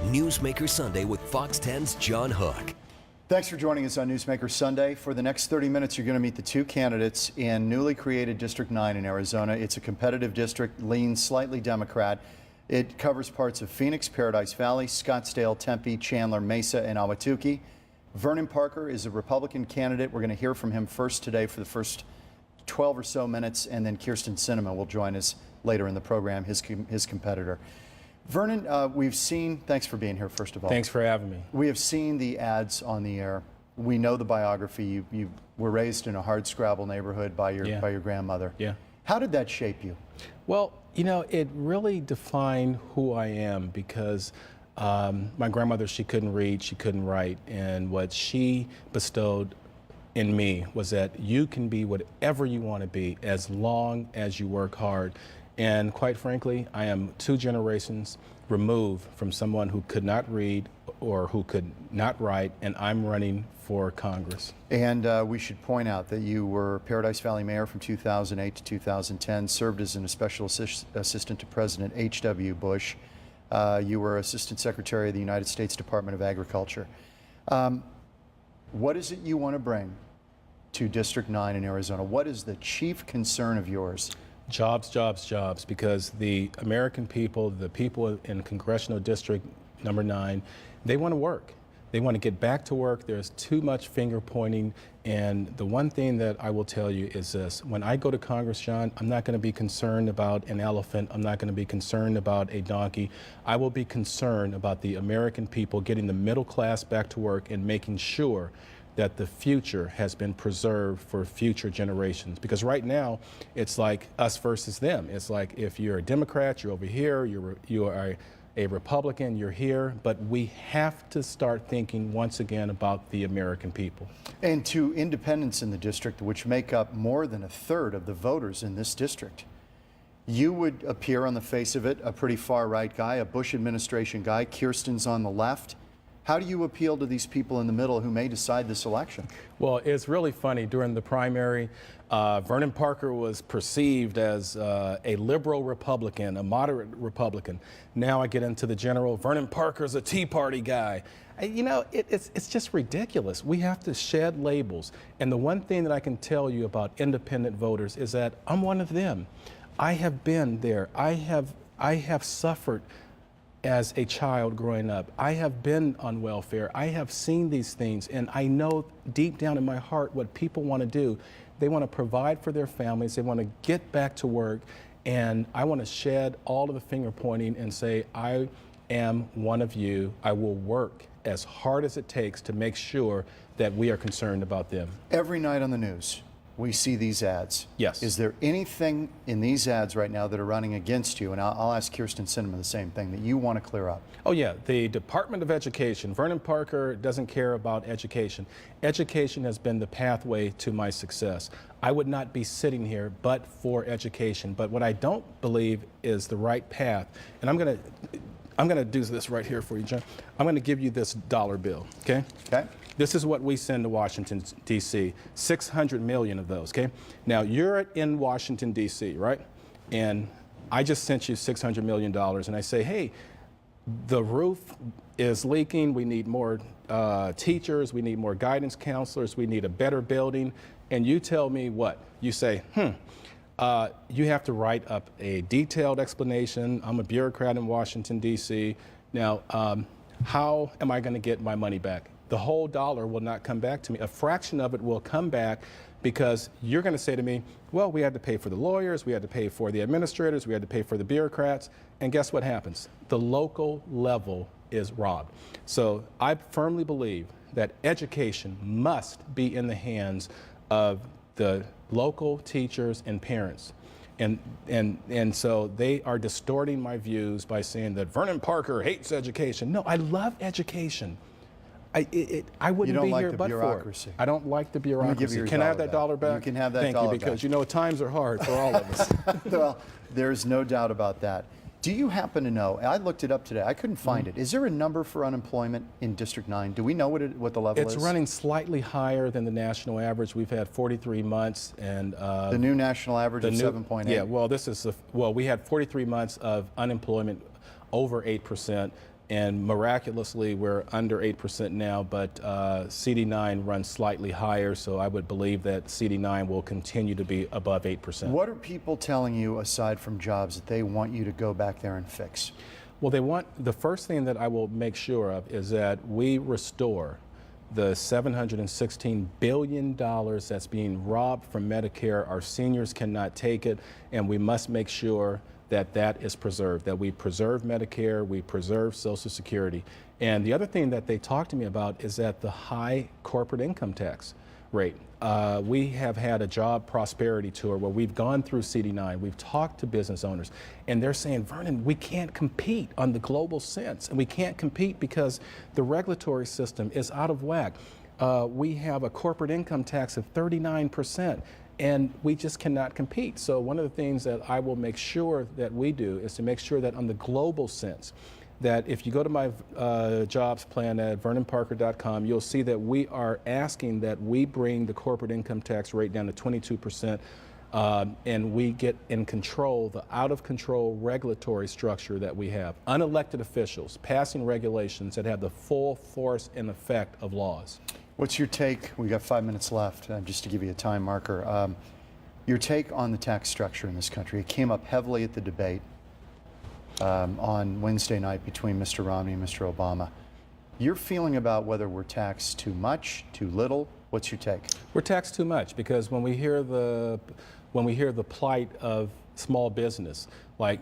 Newsmakers Sunday with Fox 10's John Hook. Thanks for joining us on Newsmakers Sunday. For the next 30 minutes, you're going to meet the two candidates in newly created District 9 in Arizona. It's a competitive district, leans slightly Democrat. It covers parts of Phoenix, Paradise Valley, Scottsdale, Tempe, Chandler, Mesa, and Ahwatukee. Vernon Parker is a Republican candidate. We're going to hear from him first today for the first 12 or so minutes, and then Kyrsten Sinema will join us later in the program, his competitor. Vernon, we've seen, thanks for being here, first of all. Thanks for having me. We have seen the ads on the air. We know the biography. You were raised in a hardscrabble neighborhood by your grandmother. Yeah. How did that shape you? Well, you know, it really defined who I am because my grandmother, she couldn't read, she couldn't write, and what she bestowed in me was that you can be whatever you want to be as long as you work hard. And quite frankly, I am 2 generations removed from someone who could not read or who could not write, and I'm running for Congress. And we should point out that you were Paradise Valley Mayor from 2008 to 2010, served as a special assistant to President H.W. Bush. You were Assistant Secretary of the United States Department of Agriculture. What is it you want to bring to District 9 in Arizona? What is the chief concern of yours? Jobs, jobs, jobs, because the American people, the people in Congressional District number 9, they want to work. They want to get back to work. There's too much finger pointing. And the one thing that I will tell you is this. When I go to Congress, John, I'm not going to be concerned about an elephant. I'm not going to be concerned about a donkey. I will be concerned about the American people getting the middle class back to work and making sure that the future has been preserved for future generations. Because right now, it's like us versus them. It's like if you're a Democrat, you're over here, you are a Republican, you're here, but we have to start thinking once again about the American people. And to independents in the district, which make up more than 1/3 of the voters in this district, you would appear on the face of it a pretty far-right guy, a Bush administration guy. Kyrsten's on the left. How do you appeal to these people in the middle who may decide this election? Well, it's really funny. During the primary, Vernon Parker was perceived as a liberal Republican, a moderate Republican. Now I get into the general, Vernon Parker's a Tea Party guy. You know, it's just ridiculous. We have to shed labels. And the one thing that I can tell you about independent voters is that I'm one of them. I have been there. I have suffered as a child growing up. I have been on welfare. I have seen these things, and I know deep down in my heart what people want to do. They want to provide for their families. They want to get back to work, and I want to shed all of the finger pointing and say, I am one of you. I will work as hard as it takes to make sure that we are concerned about them. Every night on the news, we see these ads. Yes. Is there anything in these ads right now that are running against you? And I'll ask Kyrsten Sinema the same thing, that you want to clear up. Oh yeah, the Department of Education. Vernon Parker doesn't care about education. Education has been the pathway to my success. I would not be sitting here but for education. But what I don't believe is the right path, and I'm gonna do this right here for you, John. I'm gonna give you this dollar bill, okay? Okay. This is what we send to Washington, D.C., 600 million of those, okay? Now, you're in Washington, D.C., right? And I just sent you $600 million, and I say, hey, the roof is leaking, we need more teachers, we need more guidance counselors, we need a better building, and you tell me what? You say, you have to write up a detailed explanation. I'm a bureaucrat in Washington, D.C. Now, how am I gonna get my money back? The whole dollar will not come back to me. A fraction of it will come back because you're going to say to me, well, we had to pay for the lawyers, we had to pay for the administrators, we had to pay for the bureaucrats, and guess what happens? The local level is robbed. So I firmly believe that education must be in the hands of the local teachers and parents. And so they are distorting my views by saying that Vernon Parker hates education. No, I love education. I wouldn't be here but for it. I don't like the bureaucracy. Can I have that dollar back? You can have that dollar back. Thank you, because you know times are hard for all of us. Well, there's no doubt about that. Do you happen to know, I looked it up today, I couldn't find it. Is there a number for unemployment in District 9? Do we know what the level is? It's running slightly higher than the national average. We've had 43 months, and the new national average is 7.8. Yeah, well, we had 43 months of unemployment over 8%. And miraculously, we're under 8% now, but CD9 runs slightly higher, so I would believe that CD9 will continue to be above 8%. What are people telling you, aside from jobs, that they want you to go back there and fix? Well, the first thing that I will make sure of is that we restore the $716 billion that's being robbed from Medicare. Our seniors cannot take it, and we must make sure that that is preserved, that we preserve Medicare, we preserve Social Security. And the other thing that they talk to me about is that the high corporate income tax rate. We have had a job prosperity tour where we've gone through CD9, we've talked to business owners, and they're saying, Vernon, we can't compete on the global sense, and we can't compete because the regulatory system is out of whack. We have a corporate income tax of 39%. And we just cannot compete. So one of the things that I will make sure that we do is to make sure that on the global sense, that if you go to my jobs plan at vernonparker.com, you'll see that we are asking that we bring the corporate income tax rate down to 22%, and we get in control, the out of control regulatory structure that we have. Unelected officials passing regulations that have the full force and effect of laws. What's your take? We got 5 minutes left, just to give you a time marker. Your take on the tax structure in this country. It came up heavily at the debate on Wednesday night between Mr. Romney and Mr. Obama. Your feeling about whether we're taxed too much, too little? What's your take? We're taxed too much because when we hear the plight of small business, like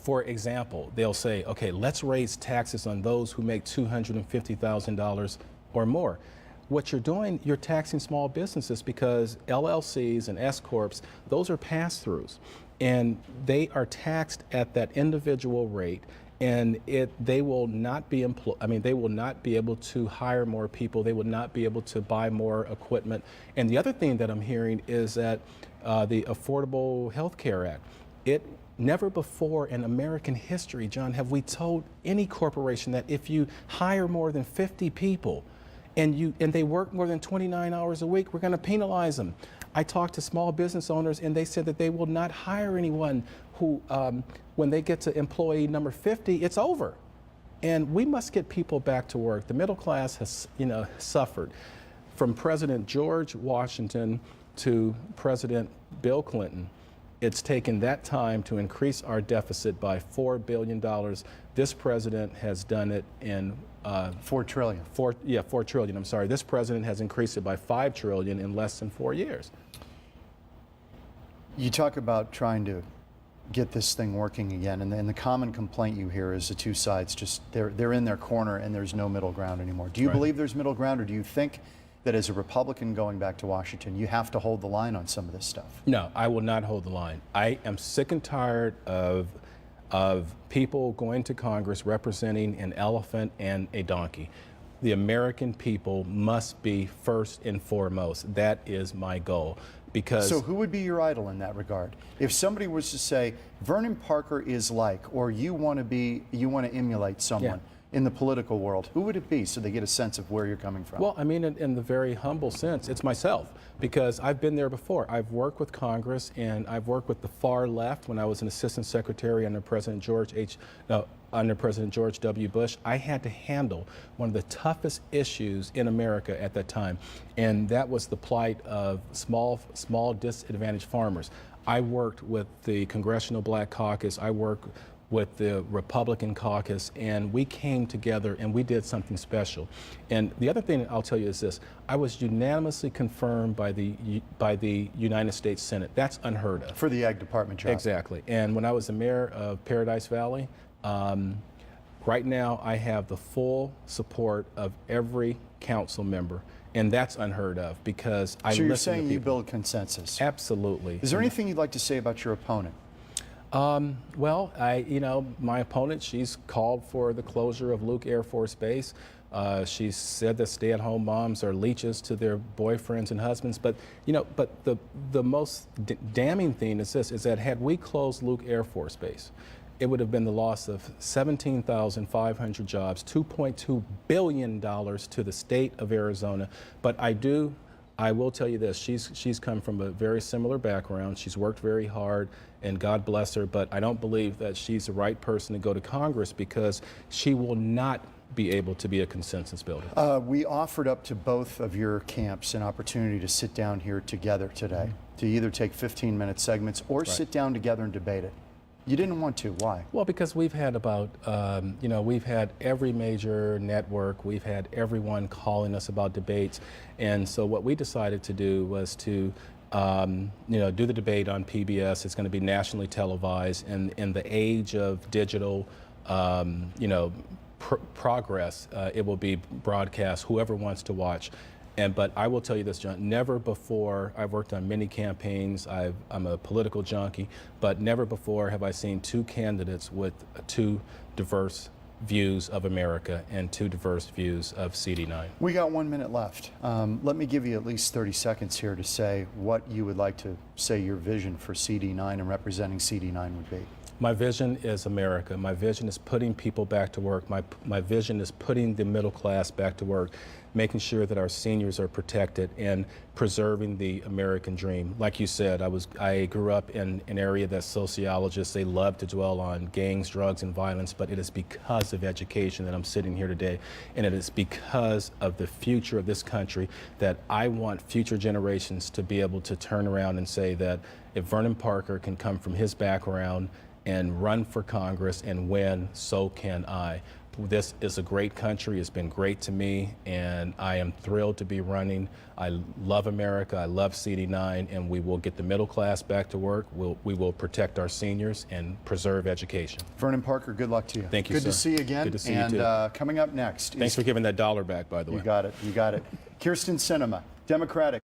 for example, they'll say, okay, let's raise taxes on those who make $250,000 or more. What you're doing, you're taxing small businesses because LLCs and S-corps, those are pass-throughs, and they are taxed at that individual rate, and they will not be they will not be able to hire more people. They will not be able to buy more equipment. And the other thing that I'm hearing is that the Affordable Health Care Act, never before in American history, John, have we told any corporation that if you hire more than 50 people, and they work more than 29 hours a week, we're going to penalize them. I talked to small business owners, and they said that they will not hire anyone who, when they get to employee number 50, it's over. And we must get people back to work. The middle class has, suffered. From President George Washington to President Bill Clinton, it's taken that time to increase our deficit by $4 billion. This president has done it in $4 trillion. $4 trillion. I'm sorry. This president has increased it by $5 trillion in less than 4 years. You talk about trying to get this thing working again, and the common complaint you hear is the two sides just they're in their corner and there's no middle ground anymore. Do you believe there's middle ground, or do you think that as a Republican going back to Washington, you have to hold the line on some of this stuff? No, I will not hold the line. I am sick and tired of people going to Congress representing an elephant and a donkey. The American people must be first and foremost. That is my goal. Because so who would be your idol in that regard? If somebody was to say, Vernon Parker is like, or you want to emulate someone in the political world, who would it be, so they get a sense of where you're coming from? Well, I mean, in the very humble sense, it's myself, because I've been there before. I've worked with Congress, and I've worked with the far left when I was an assistant secretary under President George W. Bush. I had to handle one of the toughest issues in America at that time, and that was the plight of small disadvantaged farmers. I worked with the Congressional Black Caucus. I worked with the Republican caucus, and we came together and we did something special. And the other thing I'll tell you is this: I was unanimously confirmed by the United States Senate. That's unheard of. For the Ag Department job. Exactly. And when I was the mayor of Paradise Valley, right now I have the full support of every council member. And that's unheard of, because I listen to people. So you're saying you build consensus? Absolutely. Is there anything you'd like to say about your opponent? Well, my opponent, she's called for the closure of Luke Air Force Base. She said that stay-at-home moms are leeches to their boyfriends and husbands. But, the most damning thing is this, is that had we closed Luke Air Force Base, it would have been the loss of 17,500 jobs, $2.2 billion to the state of Arizona. But I do I will tell you this, she's come from a very similar background. She's worked very hard, and God bless her, but I don't believe that she's the right person to go to Congress because she will not be able to be a consensus builder. We offered up to both of your camps an opportunity to sit down here together today, to either take 15-minute segments or sit down together and debate it. You didn't want to. Why? Well, because we've had about, we've had every major network, we've had everyone calling us about debates, and so what we decided to do was to do the debate on PBS. It's going to be nationally televised, and in the age of digital, progress, it will be broadcast, whoever wants to watch. But I will tell you this, John, never before, I've worked on many campaigns, I'm a political junkie, but never before have I seen two candidates with two diverse views of America and two diverse views of CD9. We got 1 minute left. Let me give you at least 30 seconds here to say what you would like to say your vision for CD9 and representing CD9 would be. My vision is America. My vision is putting people back to work. My vision is putting the middle class back to work, making sure that our seniors are protected and preserving the American dream. Like you said, I grew up in an area that sociologists, they love to dwell on gangs, drugs, and violence, but it is because of education that I'm sitting here today. And it is because of the future of this country that I want future generations to be able to turn around and say that if Vernon Parker can come from his background and run for Congress and win, so can I. This is a great country. It's been great to me, and I am thrilled to be running. I love America. I love CD9, and we will get the middle class back to work. We will protect our seniors and preserve education. Vernon Parker, good luck to you. Thank you, Good sir. to see you again. Good to see you, too. And coming up next. Thanks for giving that $1 back, by the way. You got it. You got it. Kirsten Sinema, Democratic.